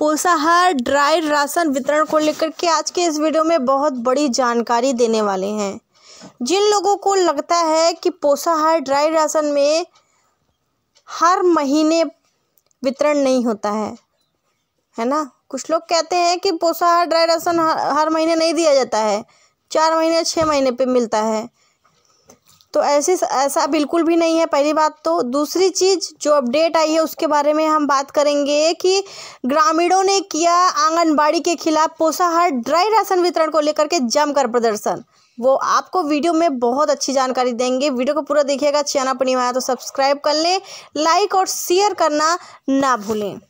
पोषाहार dry ration वितरण को लेकर के आज के इस वीडियो में बहुत बड़ी जानकारी देने वाले हैं। जिन लोगों को लगता है कि पोषाहार ड्राई राशन में हर महीने वितरण नहीं होता है ना। कुछ लोग कहते हैं कि पोषाहार ड्राई राशन हर महीने नहीं दिया जाता है, 4 महीने 6 महीने पे मिलता है। तो ऐसा बिल्कुल भी नहीं है, पहली बात। तो दूसरी चीज़ जो अपडेट आई है उसके बारे में हम बात करेंगे कि ग्रामीणों ने किया आंगनबाड़ी के खिलाफ पोषाहार ड्राई राशन वितरण को लेकर के जमकर प्रदर्शन। वो आपको वीडियो में बहुत अच्छी जानकारी देंगे। वीडियो को पूरा देखिएगा। चैनल पर नहीं आया तो सब्सक्राइब कर लें, लाइक और शेयर करना ना भूलें।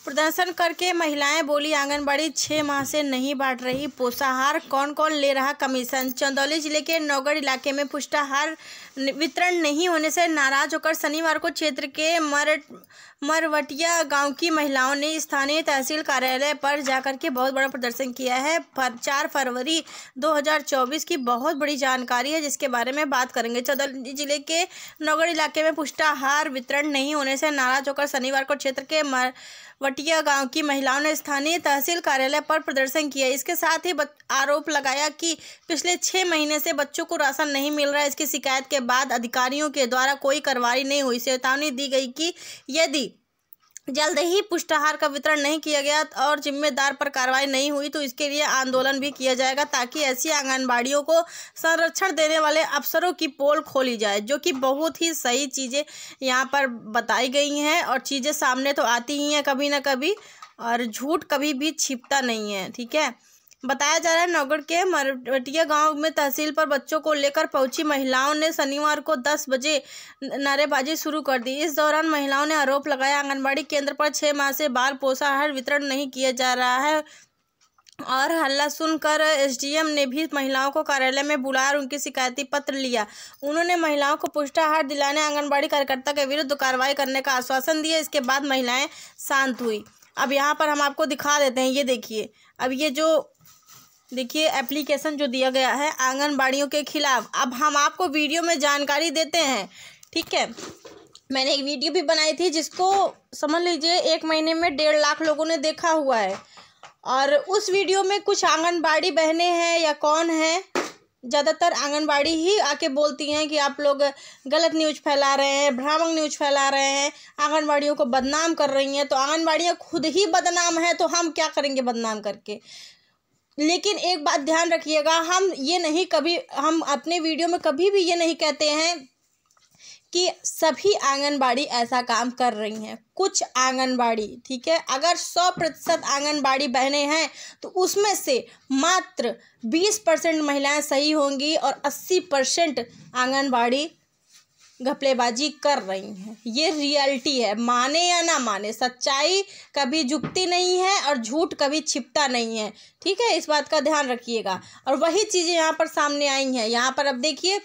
प्रदर्शन करके महिलाएं बोली आंगनबाड़ी 6 माह से नहीं बांट रही पोषाहार, कौन कौन ले रहा कमीशन। चंदौली जिले के नौगढ़ इलाके में पुष्टाहार वितरण नहीं होने से नाराज होकर शनिवार को क्षेत्र के मरवटिया गांव की महिलाओं ने स्थानीय तहसील कार्यालय पर जाकर के बहुत बड़ा प्रदर्शन किया है। 4 फरवरी 2024 की बहुत बड़ी जानकारी है जिसके बारे में बात करेंगे। चंदौली जिले के नौगढ़ इलाके में पुष्टाहार वितरण नहीं होने से नाराज होकर शनिवार को क्षेत्र के वटिया गांव की महिलाओं ने स्थानीय तहसील कार्यालय पर प्रदर्शन किया। इसके साथ ही आरोप लगाया कि पिछले 6 महीने से बच्चों को राशन नहीं मिल रहा है। इसकी शिकायत के बाद अधिकारियों के द्वारा कोई कार्रवाई नहीं हुई। चेतावनी दी गई कि यदि जल्द ही पुष्टाहार का वितरण नहीं किया गया और जिम्मेदार पर कार्रवाई नहीं हुई तो इसके लिए आंदोलन भी किया जाएगा, ताकि ऐसी आंगनबाड़ियों को संरक्षण देने वाले अफसरों की पोल खोली जाए। जो कि बहुत ही सही चीज़ें यहाँ पर बताई गई हैं और चीज़ें सामने तो आती ही हैं कभी ना कभी, और झूठ कभी भी छिपता नहीं है। ठीक है। बताया जा रहा है नौगढ़ के मरवटिया गांव में तहसील पर बच्चों को लेकर पहुंची महिलाओं ने शनिवार को 10 बजे नारेबाजी शुरू कर दी। इस दौरान महिलाओं ने आरोप लगाया आंगनबाड़ी केंद्र पर 6 माह से बाल पोषाहार वितरण नहीं किया जा रहा है, और हल्ला सुनकर एसडीएम ने भी महिलाओं को कार्यालय में बुलाया और उनकी शिकायती पत्र लिया। उन्होंने महिलाओं को पुष्टाहार दिलाने आंगनबाड़ी कार्यकर्ता के विरुद्ध कार्रवाई करने का आश्वासन दिया। इसके बाद महिलाएं शांत हुई। अब यहाँ पर हम आपको दिखा देते हैं, ये देखिए। अब ये जो देखिए एप्लीकेशन जो दिया गया है आंगनबाड़ियों के खिलाफ, अब हम आपको वीडियो में जानकारी देते हैं। ठीक है। मैंने एक वीडियो भी बनाई थी जिसको समझ लीजिए 1 महीने में 1.5 लाख लोगों ने देखा हुआ है, और उस वीडियो में कुछ आंगनबाड़ी बहनें हैं या कौन है, ज़्यादातर आंगनबाड़ी ही आके बोलती हैं कि आप लोग गलत न्यूज़ फैला रहे हैं, भ्रामक न्यूज़ फैला रहे हैं, आंगनबाड़ियों को बदनाम कर रही हैं। तो आंगनबाड़ियाँ खुद ही बदनाम हैं तो हम क्या करेंगे बदनाम करके। लेकिन एक बात ध्यान रखिएगा, हम अपने वीडियो में कभी भी ये नहीं कहते हैं कि सभी आंगनबाड़ी ऐसा काम कर रही हैं। कुछ आंगनबाड़ी, ठीक है, अगर 100% आंगनबाड़ी बहनें हैं तो उसमें से मात्र 20% महिलाएं सही होंगी और 80% आंगनबाड़ी घपलेबाजी कर रही हैं। ये रियलिटी है, माने या ना माने, सच्चाई कभी झुकती नहीं है और झूठ कभी छिपता नहीं है। ठीक है, इस बात का ध्यान रखिएगा। और वही चीज़ें यहाँ पर सामने आई हैं। यहाँ पर अब देखिए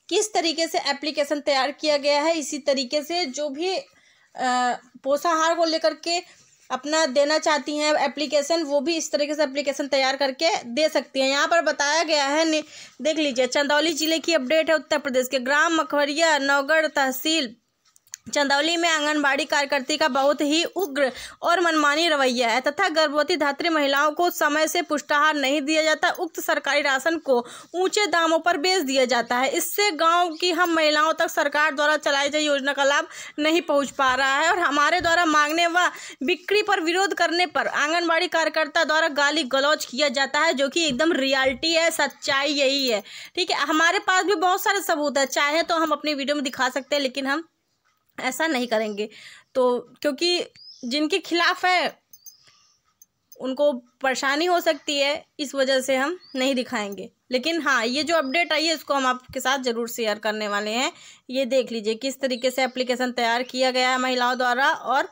किस तरीके से एप्लीकेशन तैयार किया गया है। इसी तरीके से जो भी पोषाहार को लेकर के अपना देना चाहती हैं एप्लीकेशन, वो भी इस तरीके से एप्लीकेशन तैयार करके दे सकती हैं। यहाँ पर बताया गया है, देख लीजिए। चंदौली जिले की अपडेट है। उत्तर प्रदेश के ग्राम मखवरिया नौगढ़ तहसील चंदौली में आंगनबाड़ी कार्यकर्ती का बहुत ही उग्र और मनमानी रवैया है तथा गर्भवती धात्री महिलाओं को समय से पुष्टाहार नहीं दिया जाता। उक्त सरकारी राशन को ऊंचे दामों पर बेच दिया जाता है। इससे गांव की हम महिलाओं तक सरकार द्वारा चलाई गई योजना का लाभ नहीं पहुंच पा रहा है, और हमारे द्वारा मांगने व बिक्री पर विरोध करने पर आंगनबाड़ी कार्यकर्ता द्वारा गाली गलौज किया जाता है, जो कि एकदम रियलिटी है, सच्चाई यही है। ठीक है। हमारे पास भी बहुत सारे सबूत है, चाहे तो हम अपनी वीडियो में दिखा सकते हैं, लेकिन हम ऐसा नहीं करेंगे। तो क्योंकि जिनके खिलाफ है उनको परेशानी हो सकती है, इस वजह से हम नहीं दिखाएंगे। लेकिन हाँ, ये जो अपडेट आई है इसको हम आपके साथ ज़रूर शेयर करने वाले हैं। ये देख लीजिए किस तरीके से एप्लीकेशन तैयार किया गया है महिलाओं द्वारा और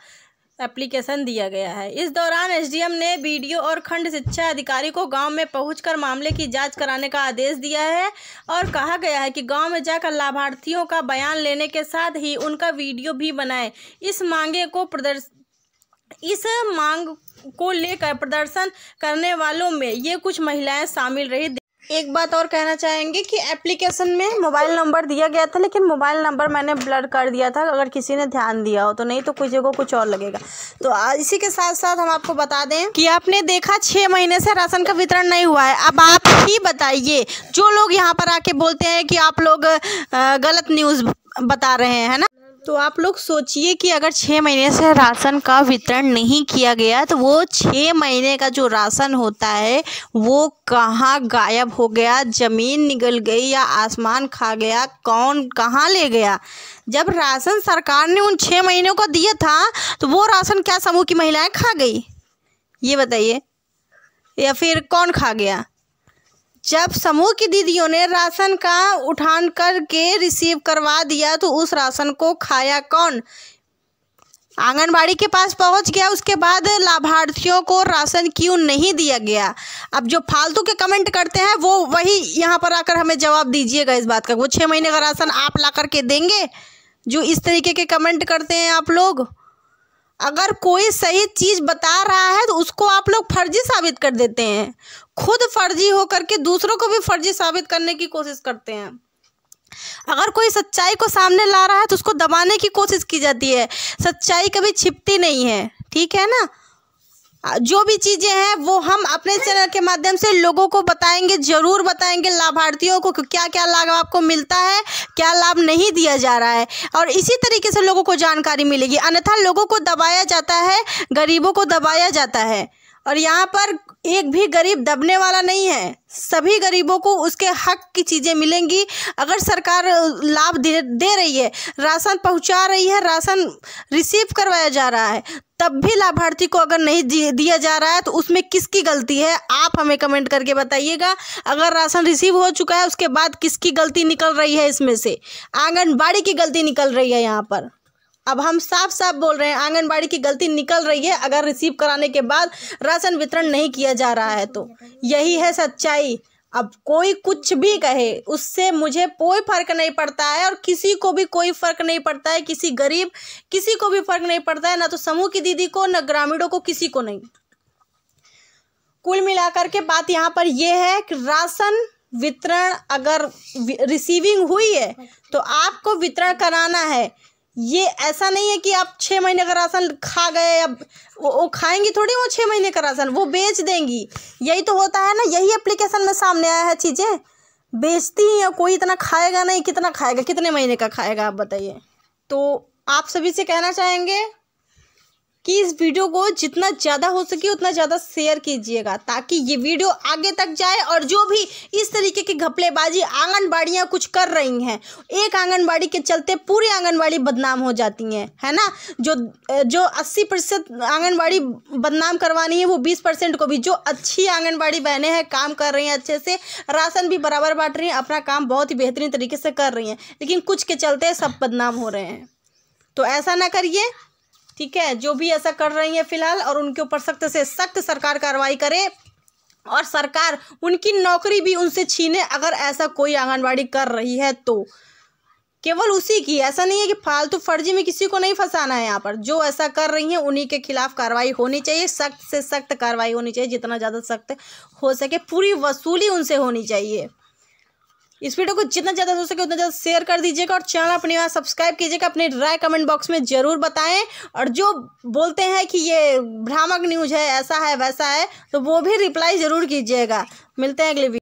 एप्लीकेशन दिया गया है। इस दौरान एसडीएम ने बीडीओ और खंड शिक्षा अधिकारी को गांव में पहुंचकर मामले की जांच कराने का आदेश दिया है, और कहा गया है कि गांव में जाकर लाभार्थियों का बयान लेने के साथ ही उनका वीडियो भी बनाएं। इस मांग को लेकर प्रदर्शन करने वालों में ये कुछ महिलाएं शामिल रही। एक बात और कहना चाहेंगे कि एप्लीकेशन में मोबाइल नंबर दिया गया था, लेकिन मोबाइल नंबर मैंने ब्लर कर दिया था, अगर किसी ने ध्यान दिया हो तो, नहीं तो कुछ जगह कुछ और लगेगा। तो इसी के साथ साथ हम आपको बता दें कि आपने देखा 6 महीने से राशन का वितरण नहीं हुआ है। अब आप ही बताइए, जो लोग यहाँ पर आके बोलते हैं कि आप लोग गलत न्यूज़ बता रहे हैं, है ना, तो आप लोग सोचिए कि अगर 6 महीने से राशन का वितरण नहीं किया गया तो वो 6 महीने का जो राशन होता है वो कहाँ गायब हो गया, ज़मीन निगल गई या आसमान खा गया, कौन कहाँ ले गया। जब राशन सरकार ने उन 6 महीनों को दिया था तो वो राशन क्या समूह की महिलाएं खा गई, ये बताइए, या फिर कौन खा गया। जब समूह की दीदियों ने राशन का उठान करके रिसीव करवा दिया तो उस राशन को खाया कौन? आंगनबाड़ी के पास पहुंच गया, उसके बाद लाभार्थियों को राशन क्यों नहीं दिया गया? अब जो फालतू के कमेंट करते हैं वो वही यहाँ पर आकर हमें जवाब दीजिएगा इस बात का। वो 6 महीने का राशन आप ला करके देंगे? जो इस तरीके के कमेंट करते हैं आप लोग, अगर कोई सही चीज़ बता रहा है तो उसको आप लोग फर्जी साबित कर देते हैं। खुद फर्जी हो करके दूसरों को भी फर्जी साबित करने की कोशिश करते हैं। अगर कोई सच्चाई को सामने ला रहा है तो उसको दबाने की कोशिश की जाती है। सच्चाई कभी छिपती नहीं है, ठीक है ना। जो भी चीज़ें हैं वो हम अपने चैनल के माध्यम से लोगों को बताएंगे, ज़रूर बताएंगे लाभार्थियों को क्या क्या लाभ आपको मिलता है, क्या लाभ नहीं दिया जा रहा है, और इसी तरीके से लोगों को जानकारी मिलेगी। अन्यथा लोगों को दबाया जाता है, गरीबों को दबाया जाता है, और यहाँ पर एक भी गरीब दबने वाला नहीं है। सभी गरीबों को उसके हक की चीज़ें मिलेंगी। अगर सरकार लाभ दे रही है, राशन पहुँचा रही है, राशन रिसीव करवाया जा रहा है, तब भी लाभार्थी को अगर नहीं दिया जा रहा है तो उसमें किसकी गलती है? आप हमें कमेंट करके बताइएगा। अगर राशन रिसीव हो चुका है उसके बाद किसकी गलती निकल रही है? इसमें से आंगनबाड़ी की गलती निकल रही है। यहाँ पर अब हम साफ साफ बोल रहे हैं, आंगनबाड़ी की गलती निकल रही है अगर रिसीव कराने के बाद राशन वितरण नहीं किया जा रहा है तो। यही है सच्चाई। अब कोई कुछ भी कहे, उससे मुझे कोई फर्क नहीं पड़ता है, और किसी को भी कोई फर्क नहीं पड़ता है। किसी गरीब, किसी को भी फर्क नहीं पड़ता है, ना तो समूह की दीदी को, ना ग्रामीणों को, किसी को नहीं। कुल मिलाकर के बात यहाँ पर यह है कि राशन वितरण अगर रिसीविंग हुई है तो आपको वितरण कराना है। ये ऐसा नहीं है कि आप 6 महीने का राशन खा गए, अब वो खाएंगी थोड़ी वो 6 महीने का राशन, वो बेच देंगी। यही तो होता है ना, यही एप्लीकेशन में सामने आया है। चीज़ें बेचती हैं, कोई इतना खाएगा नहीं, कितना खाएगा, कितने महीने का खाएगा, आप बताइए। तो आप सभी से कहना चाहेंगे कि इस वीडियो को जितना ज़्यादा हो सके उतना ज़्यादा शेयर कीजिएगा, ताकि ये वीडियो आगे तक जाए। और जो भी इस तरीके की घपलेबाजी आंगनबाड़ियाँ कुछ कर रही हैं, एक आंगनबाड़ी के चलते पूरी आंगनबाड़ी बदनाम हो जाती हैं, है ना। जो 80% आंगनबाड़ी बदनाम करवानी है वो 20% को भी, जो अच्छी आंगनबाड़ी बहनें हैं, काम कर रही हैं अच्छे से, राशन भी बराबर बांट रही हैं, अपना काम बहुत ही बेहतरीन तरीके से कर रही हैं, लेकिन कुछ के चलते सब बदनाम हो रहे हैं। तो ऐसा ना करिए, ठीक है। जो भी ऐसा कर रही है फिलहाल, और उनके ऊपर सख्त से सख्त सरकार कार्रवाई करे, और सरकार उनकी नौकरी भी उनसे छीने अगर ऐसा कोई आंगनबाड़ी कर रही है तो। केवल उसी की, ऐसा नहीं है कि फालतू फर्जी में किसी को नहीं फंसाना है। यहाँ पर जो ऐसा कर रही हैं उन्हीं के खिलाफ कार्रवाई होनी चाहिए, सख्त से सख्त कार्रवाई होनी चाहिए, जितना ज़्यादा सख्त हो सके, पूरी वसूली उनसे होनी चाहिए। इस वीडियो को जितना ज़्यादा हो सके उतना ज़्यादा शेयर कर दीजिएगा, और चैनल अपने वहाँ सब्सक्राइब कीजिएगा। अपनी राय कमेंट बॉक्स में ज़रूर बताएं, और जो बोलते हैं कि ये भ्रामक न्यूज़ है, ऐसा है वैसा है, तो वो भी रिप्लाई ज़रूर कीजिएगा। मिलते हैं अगले वीडियो।